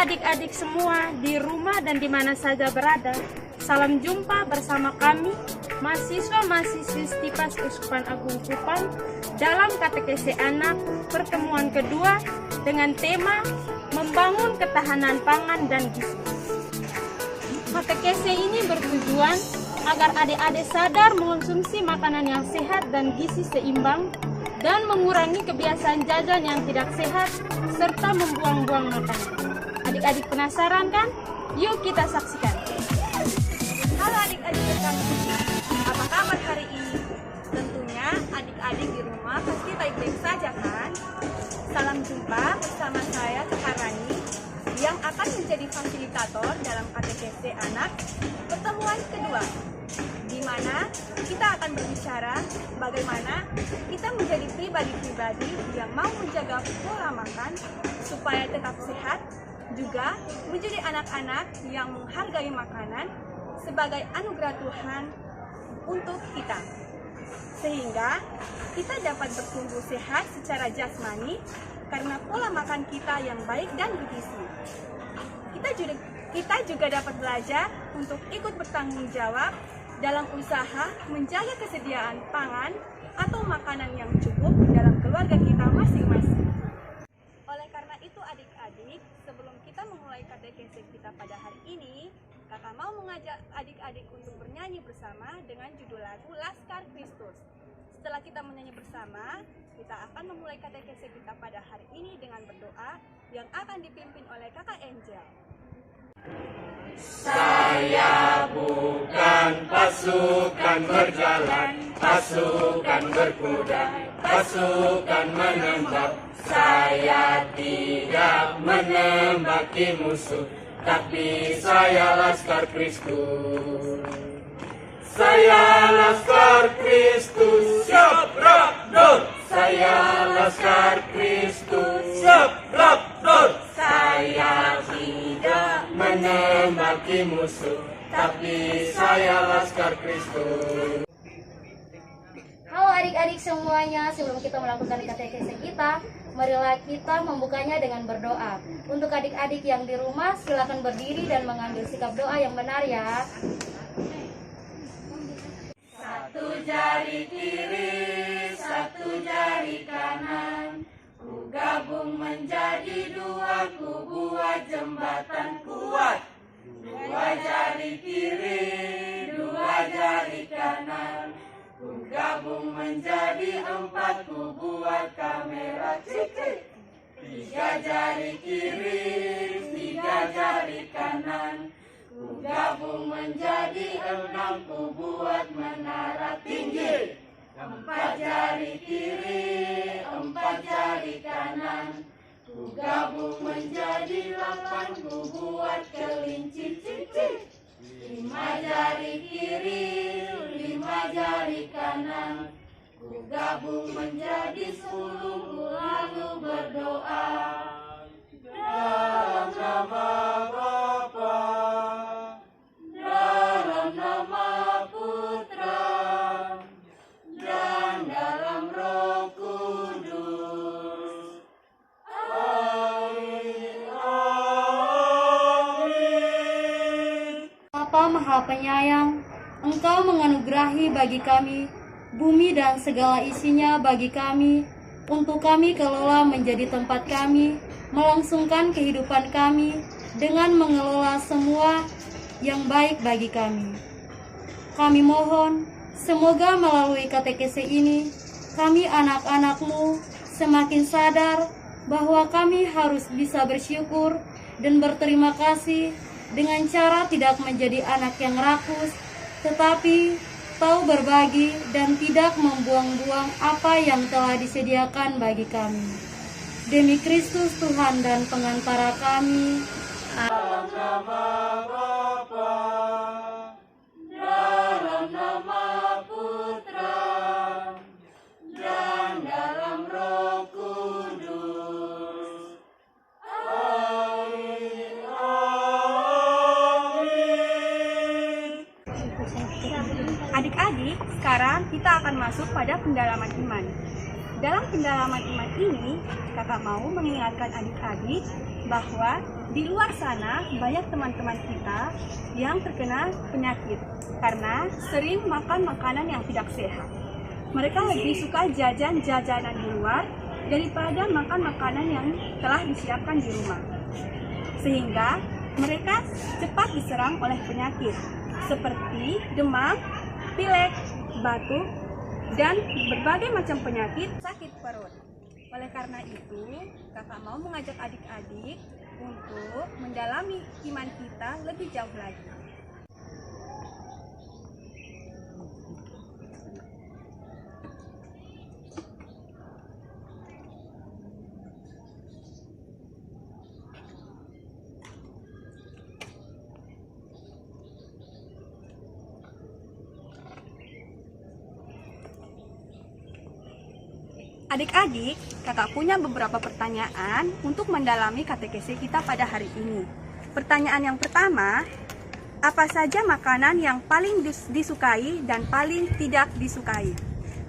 adik-adik semua di rumah dan di mana saja berada. Salam jumpa bersama kami, mahasiswa-mahasiswi Stipas Uskupan Agung Kupang dalam katekese anak pertemuan kedua dengan tema membangun ketahanan pangan dan gizi. Katekese ini bertujuan agar adik-adik sadar mengonsumsi makanan yang sehat dan gizi seimbang dan mengurangi kebiasaan jajan yang tidak sehat serta membuang-buang makanan. Adik-adik penasaran kan? Yuk kita saksikan. Halo adik-adik terkasih, apa kabar hari ini? Tentunya adik-adik di rumah pasti baik-baik saja kan? Salam jumpa bersama saya Kakak Rani yang akan menjadi fasilitator dalam katekese anak pertemuan kedua, di mana kita akan berbicara bagaimana kita menjadi pribadi-pribadi yang mau menjaga pola makan supaya tetap sehat, juga menjadi anak-anak yang menghargai makanan sebagai anugerah Tuhan untuk kita, sehingga kita dapat bertumbuh sehat secara jasmani karena pola makan kita yang baik dan bergizi. Kita juga dapat belajar untuk ikut bertanggung jawab dalam usaha menjaga kesediaan pangan atau makanan yang cukup dalam keluarga kita masing-masing. Oleh karena itu adik-adik, sebelum kita memulai katekese kita pada hari ini, Kakak mau mengajak adik-adik untuk bernyanyi bersama dengan judul lagu Laskar Kristus. Setelah kita menyanyi bersama, kita akan memulai katekese kita pada hari ini dengan berdoa yang akan dipimpin oleh Kakak Angel. Saya bukan pasukan berjalan, pasukan berkuda, pasukan menembak. Saya tidak menembaki musuh, tapi saya Laskar Kristus. Saya Laskar Kristus, siap rakdor. Saya Laskar Kristus, siap rakdor. Saya tidak menembaki musuh, tapi saya Laskar Kristus. Halo adik-adik semuanya, sebelum kita melakukan katekese kita, marilah kita membukanya dengan berdoa. Untuk adik-adik yang di rumah, silakan berdiri dan mengambil sikap doa yang benar ya. Satu jari kiri, satu jari kanan, ku gabung menjadi dua, ku buat jembatan kuat. Dua jari kiri, dua jari kanan, ku gabung menjadi empat, ku buat kamera cicik. Tiga jari kiri, tiga jari kanan, ku gabung menjadi enam, ku buat menara tinggi. Empat jari kiri, empat jari kanan, ku gabung menjadi 8, ku buat kelinci cici. 5 jari kiri, 5 jari kanan, ku gabung menjadi 10, ku lalu berdoa. Dalam nama Bapa, dalam nama Putra, dan dalam Roh Kudus. Amin. Amin. Bapa Maha Penyayang, Engkau menganugerahi bagi kami bumi dan segala isinya bagi kami, untuk kami kelola menjadi tempat kami melangsungkan kehidupan kami dengan mengelola semua yang baik bagi kami. Kami mohon, semoga melalui katekese ini, kami anak-anak-Mu semakin sadar bahwa kami harus bisa bersyukur dan berterima kasih dengan cara tidak menjadi anak yang rakus, tetapi tahu berbagi dan tidak membuang-buang apa yang telah disediakan bagi kami. Demi Kristus Tuhan dan pengantara kami. Dalam nama Bapa, dalam nama Putra, dan dalam Roh Kudus. Amin. Amin. Adik-adik, sekarang kita akan masuk pada pendalaman iman. Dalam pendalaman iman ini, Kakak mau mengingatkan adik-adik bahwa di luar sana banyak teman-teman kita yang terkena penyakit karena sering makan makanan yang tidak sehat. Mereka lebih suka jajan-jajanan di luar daripada makan makanan yang telah disiapkan di rumah. Sehingga mereka cepat diserang oleh penyakit seperti demam, pilek, batuk, dan berbagai macam penyakit sakit perut. Oleh karena itu, kakak mau mengajak adik-adik untuk mendalami iman kita lebih jauh lagi. Adik-adik, kakak punya beberapa pertanyaan untuk mendalami katekese kita pada hari ini. Pertanyaan yang pertama, apa saja makanan yang paling disukai dan paling tidak disukai?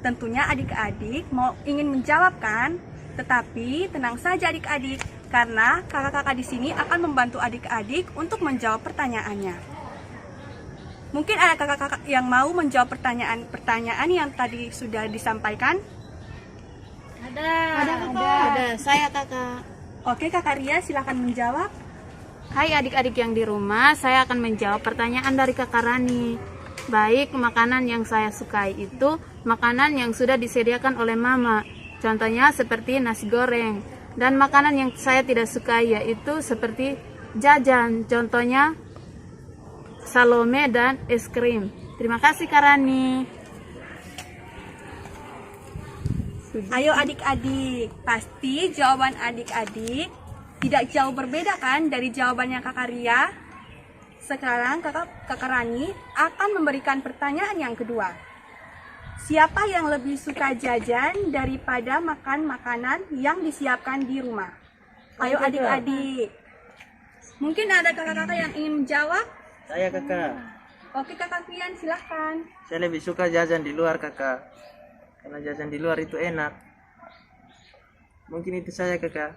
Tentunya adik-adik ingin menjawabkan, tetapi tenang saja adik-adik, karena kakak-kakak di sini akan membantu adik-adik untuk menjawab pertanyaannya. Mungkin ada kakak-kakak yang mau menjawab pertanyaan yang tadi sudah disampaikan? Ada. Saya kakak. Oke, Kakak Ria silakan menjawab. Hai adik-adik yang di rumah, saya akan menjawab pertanyaan dari kakak Rani. Baik, makanan yang saya sukai itu makanan yang sudah disediakan oleh mama. Contohnya seperti nasi goreng. Dan makanan yang saya tidak sukai yaitu seperti jajan. Contohnya salome dan es krim. Terima kasih Kak Rani. Ayo adik-adik, pasti jawaban adik-adik tidak jauh berbeda kan dari jawabannya Kakak Ria? Sekarang Kakak Rani akan memberikan pertanyaan yang kedua. Siapa yang lebih suka jajan daripada makan makanan yang disiapkan di rumah? Ayo adik-adik. Mungkin ada kakak-kakak yang ingin menjawab? Saya kakak. Oke Kakak Pian silahkan. Saya lebih suka jajan di luar kakak. Karena jajan di luar itu enak. Mungkin itu saya kakak.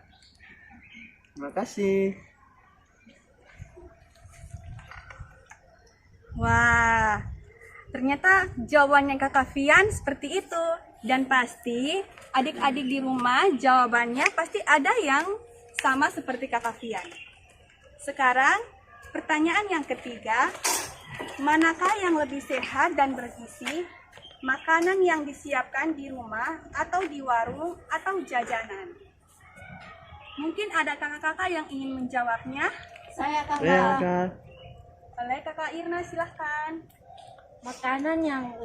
Terima kasih. Wah, ternyata jawabannya Kakak Fian seperti itu. Dan pasti adik-adik di rumah jawabannya pasti ada yang sama seperti Kakak Fian. Sekarang pertanyaan yang ketiga, manakah yang lebih sehat dan bergizi? Makanan yang disiapkan di rumah atau di warung atau jajanan? Mungkin ada kakak-kakak yang ingin menjawabnya. Saya Kakak. Oleh Kakak Irna silahkan. Makanan yang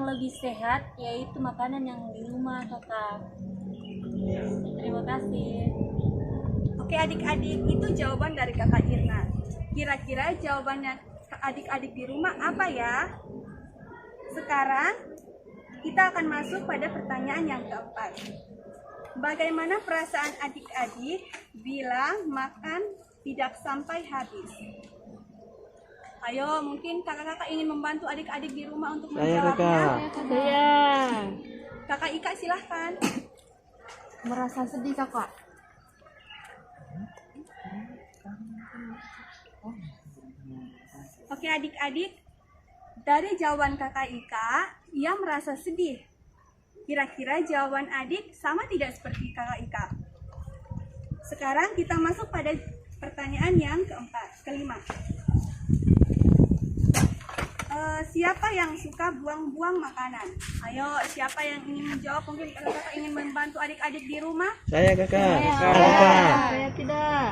lebih sehat yaitu makanan yang di rumah kakak. Terima kasih. Oke adik-adik, itu jawaban dari Kakak Irna. Kira-kira jawabannya adik-adik di rumah apa ya? Sekarang kita akan masuk pada pertanyaan yang keempat. Bagaimana perasaan adik-adik bila makan tidak sampai habis? Ayo, mungkin kakak-kakak ingin membantu adik-adik di rumah untuk Saya menjawabnya. kakak. Kakak Ika silahkan. Merasa sedih kakak. Oke adik-adik, dari jawaban kakak Ika, ia merasa sedih. Kira-kira jawaban adik sama tidak seperti kakak Ika? Sekarang kita masuk pada pertanyaan yang kelima. Siapa yang suka buang-buang makanan? Ayo, siapa yang ingin menjawab? Mungkin kakak ingin membantu adik-adik di rumah? Saya kakak. Saya tidak.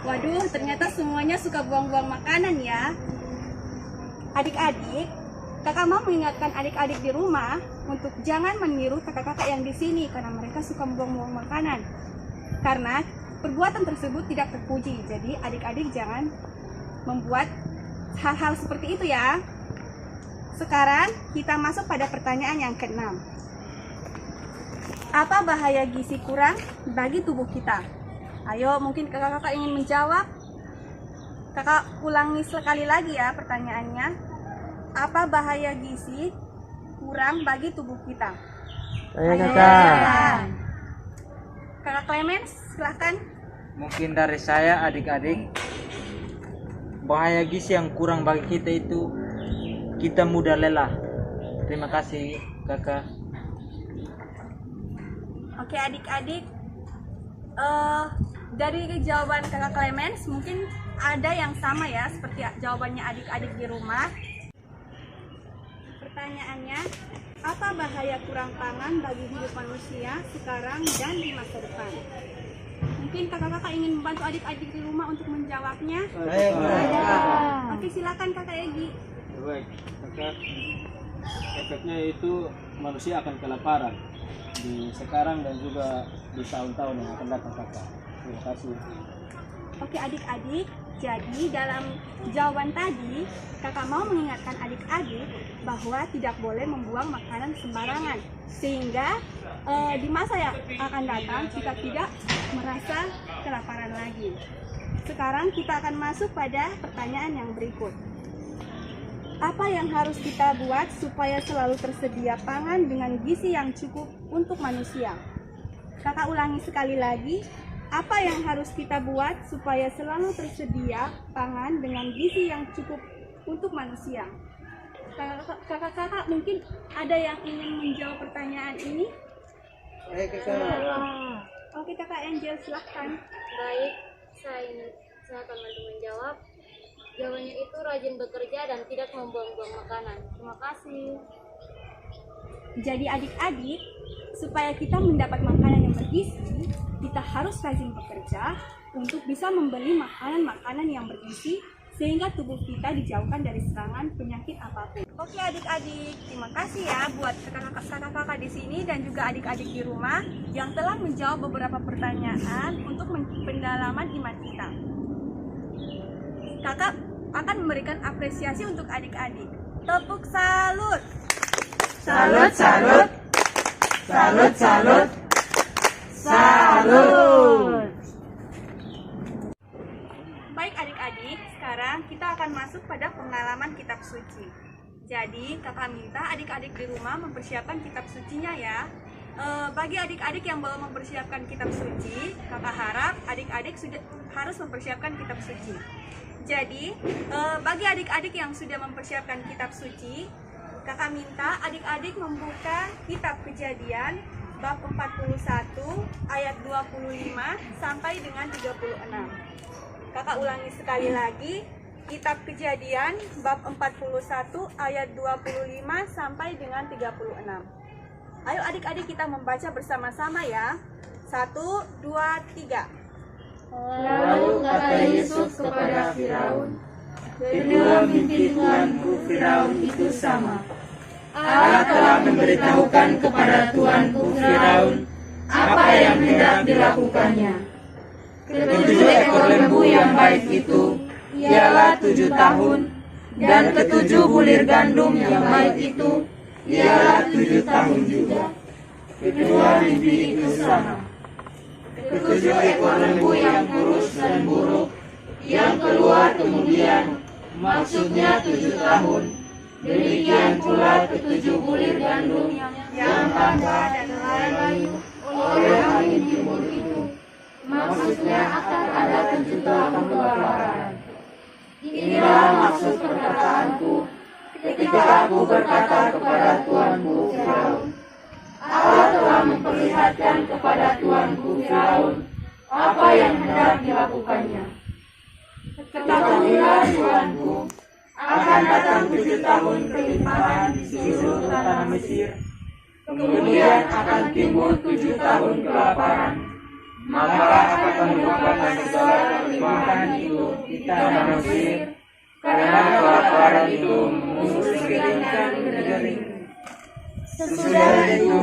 Waduh, ternyata semuanya suka buang-buang makanan ya. Adik-adik, kakak mau mengingatkan adik-adik di rumah untuk jangan meniru kakak-kakak yang di sini karena mereka suka buang-buang makanan. Karena perbuatan tersebut tidak terpuji. Jadi adik-adik jangan membuat hal-hal seperti itu ya. Sekarang kita masuk pada pertanyaan yang keenam. Apa bahaya gizi kurang bagi tubuh kita? Ayo, mungkin kakak-kakak ingin menjawab. Kakak ulangi sekali lagi ya pertanyaannya. Apa bahaya gizi kurang bagi tubuh kita? Saya Ayo, kakak. Kakak Clemens, silahkan. Mungkin dari saya adik-adik, bahaya gizi yang kurang bagi kita itu kita mudah lelah. Terima kasih kakak. Oke adik-adik, dari jawaban kakak Clemens mungkin ada yang sama ya seperti jawabannya adik-adik di rumah. Pertanyaannya, apa bahaya kurang pangan bagi hidup manusia sekarang dan di masa depan? Mungkin kakak-kakak ingin membantu adik-adik di rumah untuk menjawabnya. Oke, silakan kakak Egi. Baik, kakak. Efeknya itu manusia akan kelaparan di sekarang dan juga di tahun-tahun yang akan datang, kakak. Terima kasih. Oke adik-adik, jadi dalam jawaban tadi kakak mau mengingatkan adik-adik bahwa tidak boleh membuang makanan sembarangan sehingga di masa yang akan datang kita tidak merasa kelaparan lagi. Sekarang kita akan masuk pada pertanyaan yang berikut. Apa yang harus kita buat supaya selalu tersedia pangan dengan gizi yang cukup untuk manusia? Kakak ulangi sekali lagi. Apa yang harus kita buat supaya selalu tersedia pangan dengan gizi yang cukup untuk manusia? Kakak-kakak mungkin ada yang ingin menjawab pertanyaan ini? Oke kakak Angel, silahkan. Baik, saya akan bantu menjawab. Jawabannya itu rajin bekerja dan tidak membuang-buang makanan. Terima kasih. Jadi adik-adik, supaya kita mendapat makanan yang bergizi, kita harus rajin bekerja untuk bisa membeli makanan-makanan yang bergizi sehingga tubuh kita dijauhkan dari serangan penyakit apapun. Oke adik-adik, terima kasih ya buat kakak-kakak di sini dan juga adik-adik di rumah yang telah menjawab beberapa pertanyaan untuk pendalaman iman kita. Kakak akan memberikan apresiasi untuk adik-adik. Tepuk salut! Salut, salut. Salut, salut. Salut. Baik adik-adik, sekarang kita akan masuk pada pengalaman kitab suci. Jadi kakak minta adik-adik di rumah mempersiapkan kitab sucinya ya. Bagi adik-adik yang belum mempersiapkan kitab suci, kakak harap adik-adik sudah harus mempersiapkan kitab suci. Jadi bagi adik-adik yang sudah mempersiapkan kitab suci, kakak minta adik-adik membuka kitab Kejadian bab 41 ayat 25 sampai dengan 36. Kakak ulangi sekali lagi, kitab Kejadian bab 41 ayat 25 sampai dengan 36. Ayo adik-adik kita membaca bersama-sama ya. 1, 2, 3. Lalu kata Yesus kepada Firaun, kedua mimpi Tuanku Firaun itu sama. Allah telah memberitahukan kepada Tuanku Firaun apa yang hendak dilakukannya. Ketujuh ekor lembu yang baik itu ialah 7 tahun, dan ketujuh bulir gandum yang baik itu ialah 7 tahun juga. Kedua mimpi itu sama. Ketujuh ekor lembu yang kurus dan buruk yang keluar kemudian, maksudnya 7 tahun. Demikian pula ketujuh bulir gandum yang tambah dan layu oleh angin timur itu, maksudnya akan ada kejutan kelaparan. Inilah maksud perkataanku ketika aku berkata kepada Tuanku Firaun. Allah telah memperlihatkan kepada Tuanku Firaun apa yang hendak dilakukannya. Ketahuilah Tuanku, akan datang 7 tahun kelimpahan di seluruh tanah Mesir. Kemudian akan timbul 7 tahun kelaparan. Maka akan melupakan segala kelimpahan itu di tanah Mesir, karena kelaparan itu mengeringkan negeri. Sesudah itu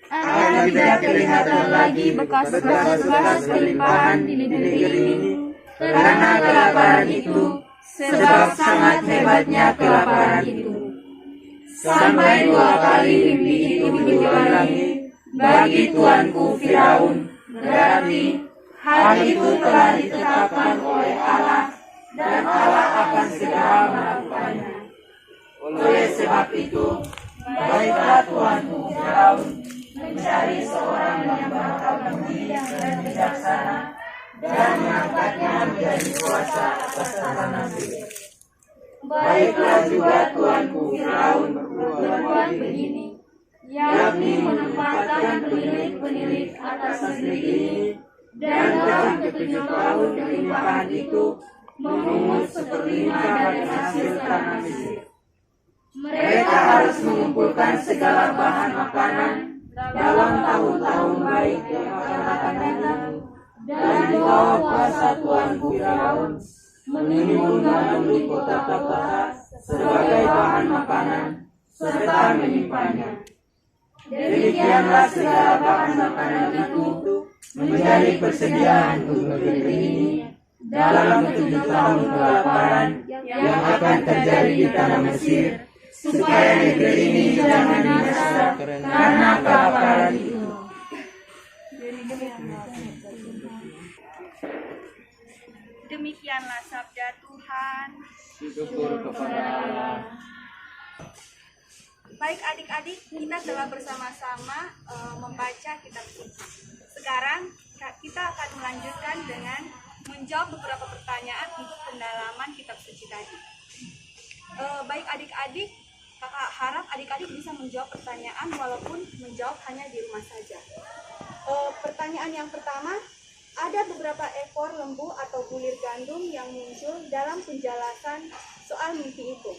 akan tidak kelihatan lagi bekas-bekas kelimpahan di negeri ini, karena kelaparan itu, sebab sangat hebatnya kelaparan itu. Sampai 2 kali mimpi itu diulangi bagi Tuanku Firaun, berarti hal itu telah ditetapkan oleh Allah dan Allah akan segera melakukannya. Oleh sebab itu, baiklah Tuanku Firaun mencari seorang yang berakal budi dan bijaksana dan mengangkatnya menjadi kuasa atas tanah Mesir. Baiklah juga tuanku Firaun berbuat begini, yakni menempatkan penilik-penilik atas negeri ini, dan dalam ke-7 tahun kelimpahan itu memungut 1/5 dari hasil tanah Mesir. Mereka harus mengumpulkan segala bahan makanan dalam tahun-tahun baik yang akan datang itu, dan di bawah kuasa tuanku Firaun menimbun gandum di kota-kota sebagai bahan makanan serta menyimpannya. Demikianlah segala bahan makanan itu menjadi persediaan untuk negeri ini dalam ke-7 tahun kelaparan yang akan terjadi di tanah Mesir, supaya negeri ini jangan binasa karena kelaparan itu. Demikianlah sabda Tuhan. Syukur kepada Allah. Baik adik-adik, kita telah bersama-sama membaca kitab suci. Sekarang kita akan melanjutkan dengan menjawab beberapa pertanyaan untuk pendalaman kitab suci tadi. Baik adik-adik, kakak harap adik-adik bisa menjawab pertanyaan walaupun menjawab hanya di rumah saja. Pertanyaan yang pertama, ada beberapa ekor lembu atau bulir gandum yang muncul dalam penjelasan soal mimpi itu.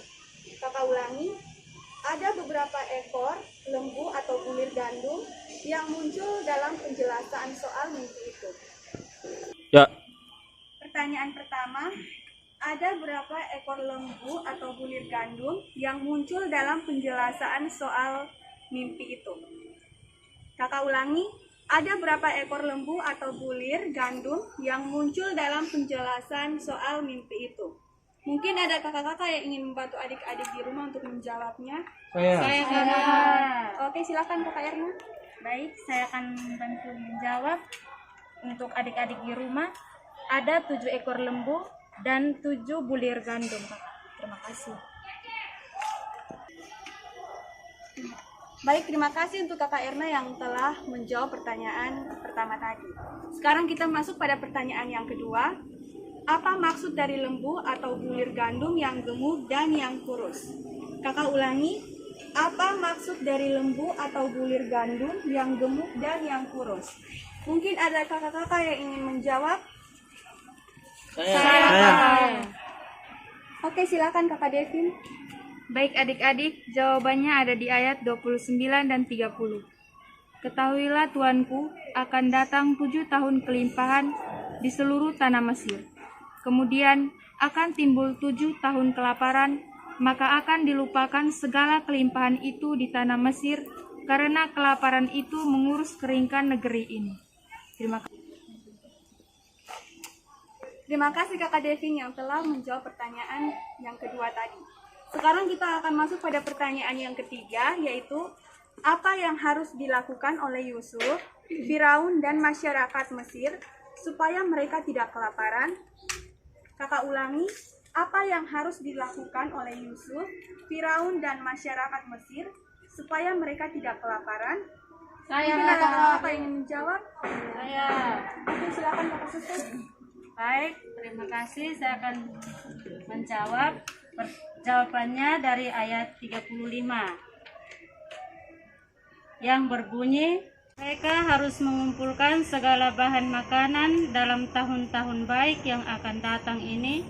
Kakak ulangi, ada beberapa ekor lembu atau bulir gandum yang muncul dalam penjelasan soal mimpi itu. Ya. Pertanyaan pertama, ada berapa ekor lembu atau bulir gandum yang muncul dalam penjelasan soal mimpi itu? Kakak ulangi, ada berapa ekor lembu atau bulir gandum yang muncul dalam penjelasan soal mimpi itu? Mungkin ada kakak-kakak yang ingin membantu adik-adik di rumah untuk menjawabnya. Saya kakak. Oke, silakan Kakak Erna. Baik, saya akan bantu menjawab. Untuk adik-adik di rumah, ada 7 ekor lembu dan 7 bulir gandum, kakak. Terima kasih. Baik, terima kasih untuk Kakak Erna yang telah menjawab pertanyaan pertama tadi. Sekarang kita masuk pada pertanyaan yang kedua. Apa maksud dari lembu atau bulir gandum yang gemuk dan yang kurus? Kakak ulangi, apa maksud dari lembu atau bulir gandum yang gemuk dan yang kurus? Mungkin ada kakak-kakak yang ingin menjawab? Saya. Oke, silakan Kakak Devin. Baik adik-adik, jawabannya ada di ayat 29 dan 30. Ketahuilah tuanku, akan datang 7 tahun kelimpahan di seluruh tanah Mesir. Kemudian akan timbul 7 tahun kelaparan, maka akan dilupakan segala kelimpahan itu di tanah Mesir, karena kelaparan itu mengurus keringkan negeri ini. Terima kasih. Terima kasih Kakak Devin yang telah menjawab pertanyaan yang kedua tadi. Sekarang kita akan masuk pada pertanyaan yang ketiga, yaitu apa yang harus dilakukan oleh Yusuf, Firaun, dan masyarakat Mesir supaya mereka tidak kelaparan? Kakak ulangi, apa yang harus dilakukan oleh Yusuf, Firaun, dan masyarakat Mesir supaya mereka tidak kelaparan? Mungkin ada kakak yang ingin menjawab? Saya. Oke, silakan Kakak Suster. Baik, terima kasih. Saya akan menjawab. Jawabannya dari ayat 35 yang berbunyi, mereka harus mengumpulkan segala bahan makanan dalam tahun-tahun baik yang akan datang ini,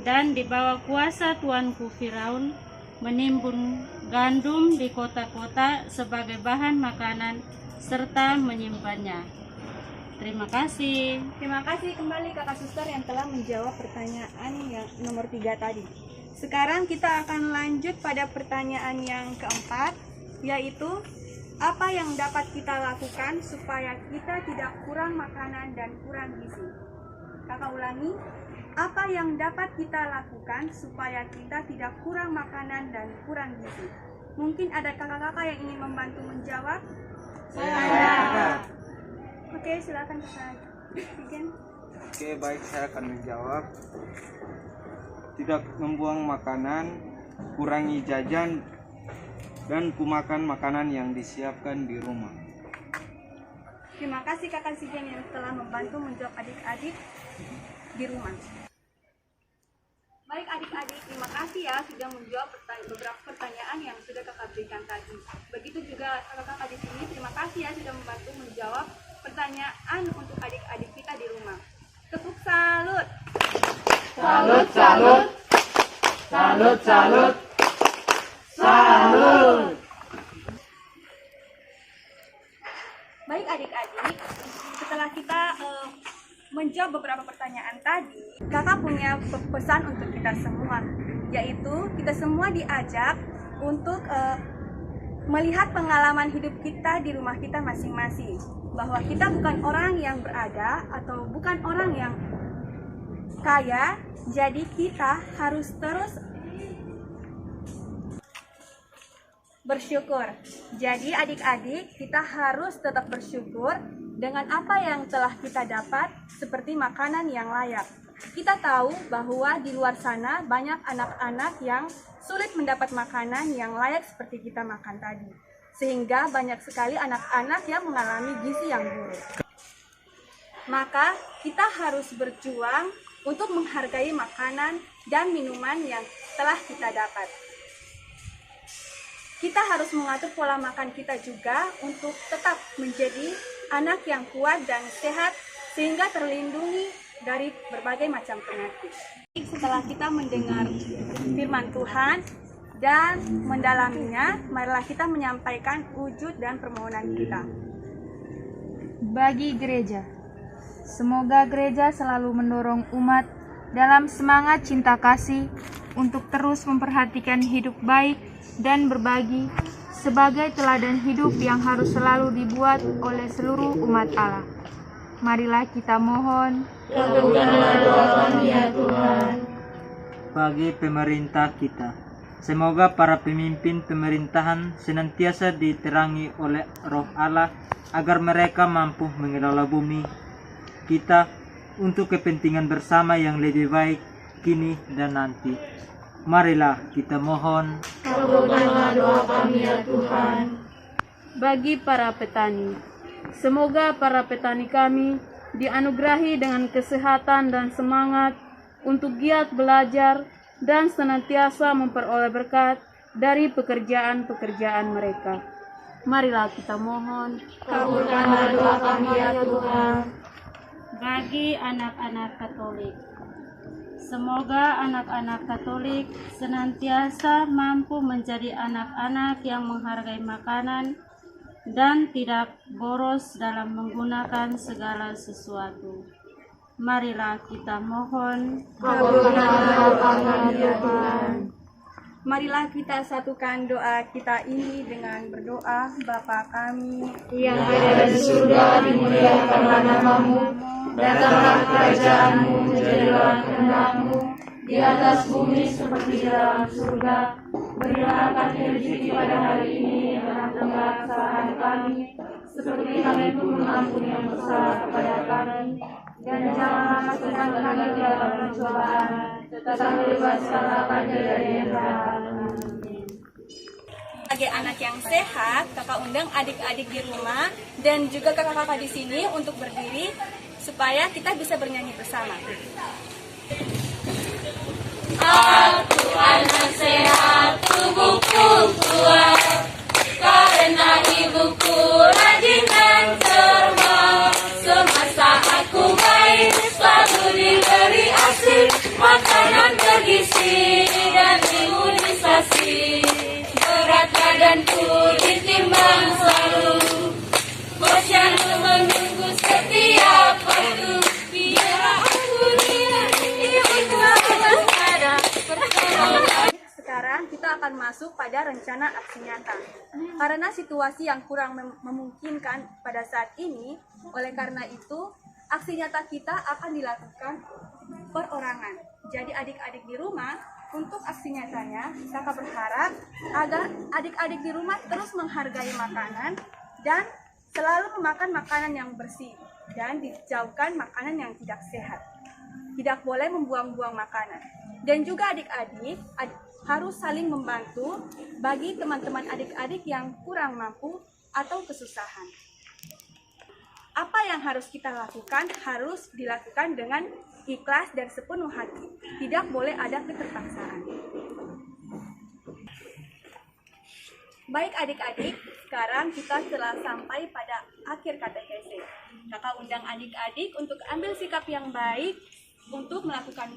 dan di bawah kuasa tuanku Firaun menimbun gandum di kota-kota sebagai bahan makanan serta menyimpannya. Terima kasih. Terima kasih kembali Kakak Suster yang telah menjawab pertanyaan yang nomor 3 tadi. Sekarang kita akan lanjut pada pertanyaan yang keempat, yaitu apa yang dapat kita lakukan supaya kita tidak kurang makanan dan kurang gizi? Kakak ulangi, apa yang dapat kita lakukan supaya kita tidak kurang makanan dan kurang gizi? Mungkin ada kakak-kakak yang ingin membantu menjawab? Saya. Oke, silakan Kakak. Oke, baik, saya akan menjawab. Tidak membuang makanan, kurangi jajan, dan kumakan makanan yang disiapkan di rumah. Terima kasih Kakak Sigen yang telah membantu menjawab adik-adik di rumah. Baik adik-adik, terima kasih ya sudah menjawab beberapa pertanyaan yang sudah kakak berikan tadi. Begitu juga kakak-kakak di sini, terima kasih ya sudah membantu menjawab pertanyaan untuk adik-adik kita di rumah. Tepuk salut. Salut, salut. Salut, salut. Salut. Baik adik-adik, setelah kita menjawab beberapa pertanyaan tadi, kakak punya pesan untuk kita semua, yaitu kita semua diajak untuk melihat pengalaman hidup kita di rumah kita masing-masing, bahwa kita bukan orang yang berada atau bukan orang yang kaya, jadi kita harus terus bersyukur. Jadi adik-adik, kita harus tetap bersyukur dengan apa yang telah kita dapat, seperti makanan yang layak. Kita tahu bahwa di luar sana banyak anak-anak yang sulit mendapat makanan yang layak seperti kita makan tadi. Sehingga banyak sekali anak-anak yang mengalami gizi yang buruk. Maka kita harus berjuang untuk menghargai makanan dan minuman yang telah kita dapat. Kita harus mengatur pola makan kita juga untuk tetap menjadi anak yang kuat dan sehat sehingga terlindungi dari berbagai macam penyakit. Setelah kita mendengar firman Tuhan dan mendalaminya, marilah kita menyampaikan wujud dan permohonan kita. Bagi gereja, semoga gereja selalu mendorong umat dalam semangat cinta kasih untuk terus memperhatikan hidup baik dan berbagi sebagai teladan hidup yang harus selalu dibuat oleh seluruh umat Allah. Marilah kita mohon, Kabulkanlah doa kami ya Tuhan. Bagi pemerintah kita, semoga para pemimpin pemerintahan senantiasa diterangi oleh Roh Allah agar mereka mampu mengelola bumi kita untuk kepentingan bersama yang lebih baik kini dan nanti. Marilah kita mohon, Kabulkanlah doa kami ya Tuhan. bagi para petani, semoga para petani kami dianugerahi dengan kesehatan dan semangat untuk giat belajar dan senantiasa memperoleh berkat dari pekerjaan-pekerjaan mereka. Marilah kita mohon, Kabulkanlah doa kami ya Tuhan. Bagi anak-anak Katolik, semoga anak-anak Katolik senantiasa mampu menjadi anak-anak yang menghargai makanan dan tidak boros dalam menggunakan segala sesuatu. Marilah kita mohon, Kabulkanlah doa kami ya Tuhan. Marilah kita satukan doa kita ini dengan berdoa. Bapa kami Yang ada di surga, dimuliakanlah namamu. Datanglah kerajaanmu, jadilah kehendak-Mu di atas bumi seperti di dalam surga. Berilah kami rezeki pada hari ini, dan ampunilah kesalahan kami, seperti kami pun mengampuni yang bersalah kepada kami. Dan janganlah masukkan kami ke dalam pencobaan, tetapi bebaskanlah kami dari yang jahat. sebagai anak yang sehat, kakak undang adik-adik di rumah dan juga kakak-kakak di sini untuk berdiri supaya kita bisa bernyanyi bersama. Aku anak sehat, tubuhku kuat, karena ibuku rajin dan cermat. Semasa aku bayi, selalu diberi ASI, makanan bergizi dan imunisasi. Berat badanku ditimbang selalu, posyandu menunggu setiap waktu. Biar aku lihat ibuku waspada. Sekarang kita akan masuk pada rencana aksi nyata. Karena situasi yang kurang memungkinkan pada saat ini, oleh karena itu aksi nyata kita akan dilakukan perorangan. Jadi adik-adik di rumah, untuk aksi nyatanya, kakak berharap agar adik-adik di rumah terus menghargai makanan dan selalu memakan makanan yang bersih dan dijauhkan makanan yang tidak sehat. Tidak boleh membuang-buang makanan. Dan juga adik-adik harus saling membantu bagi teman-teman adik-adik yang kurang mampu atau kesusahan. Apa yang harus kita lakukan harus dilakukan dengan ikhlas dan sepenuh hati. Tidak boleh ada keterpaksaan. Baik adik-adik, sekarang kita telah sampai pada akhir katekese. Kakak undang adik-adik untuk ambil sikap yang baik untuk melakukan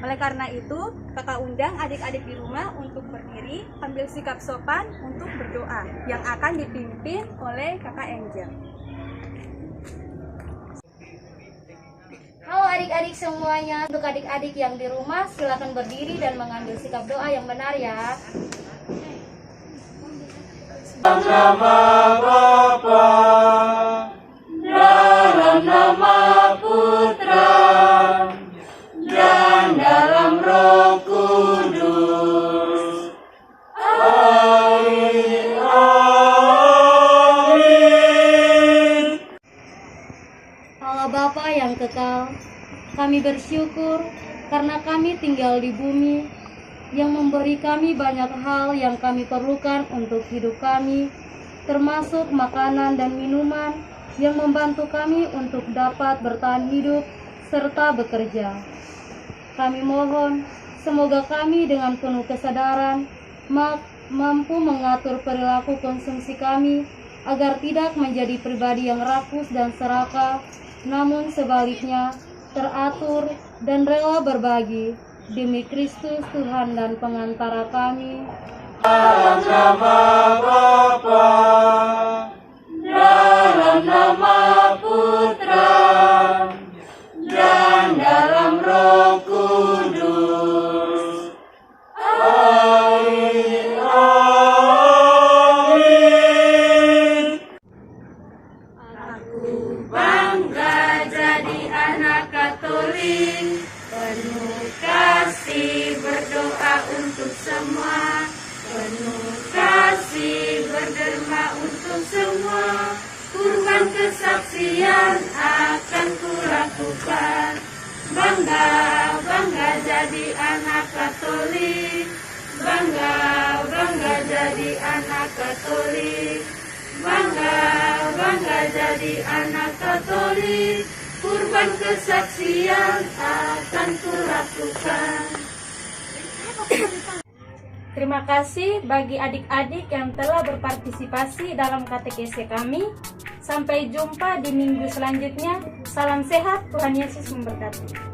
Oleh karena itu, kakak undang adik-adik di rumah untuk berdiri, ambil sikap sopan untuk berdoa yang akan dipimpin oleh kakak Angel. Halo adik-adik semuanya, untuk adik-adik yang di rumah silakan berdiri dan mengambil sikap doa yang benar ya. Nama Bapa dalam nama Putra dan dalam Roh Kudus. Amin. Amin. Allah Bapa yang kekal, kami bersyukur karena kami tinggal di bumi yang memberi kami banyak hal yang kami perlukan untuk hidup kami, termasuk makanan dan minuman yang membantu kami untuk dapat bertahan hidup serta bekerja. Kami mohon, semoga kami dengan penuh kesadaran mampu mengatur perilaku konsumsi kami agar tidak menjadi pribadi yang rakus dan serakah, namun sebaliknya teratur dan rela berbagi demi Kristus Tuhan dan pengantara kami. Dalam nama Bapa, dalam nama Putra, dan dalam Roh Kudus. Amin. Amin. Aku bangga jadi anak Katolik, penuh kasih berdoa untuk semua, penuh kasih berderma untuk semua. Kurban kesaksian akan kulakukan. Bangga, bangga jadi anak Katolik. Bangga, bangga jadi anak Katolik. Bangga, bangga jadi anak Katolik. Kurban kesaksian akan kulakukan. Terima kasih bagi adik-adik yang telah berpartisipasi dalam katekese kami. Sampai jumpa di minggu selanjutnya. Salam sehat, Tuhan Yesus memberkati.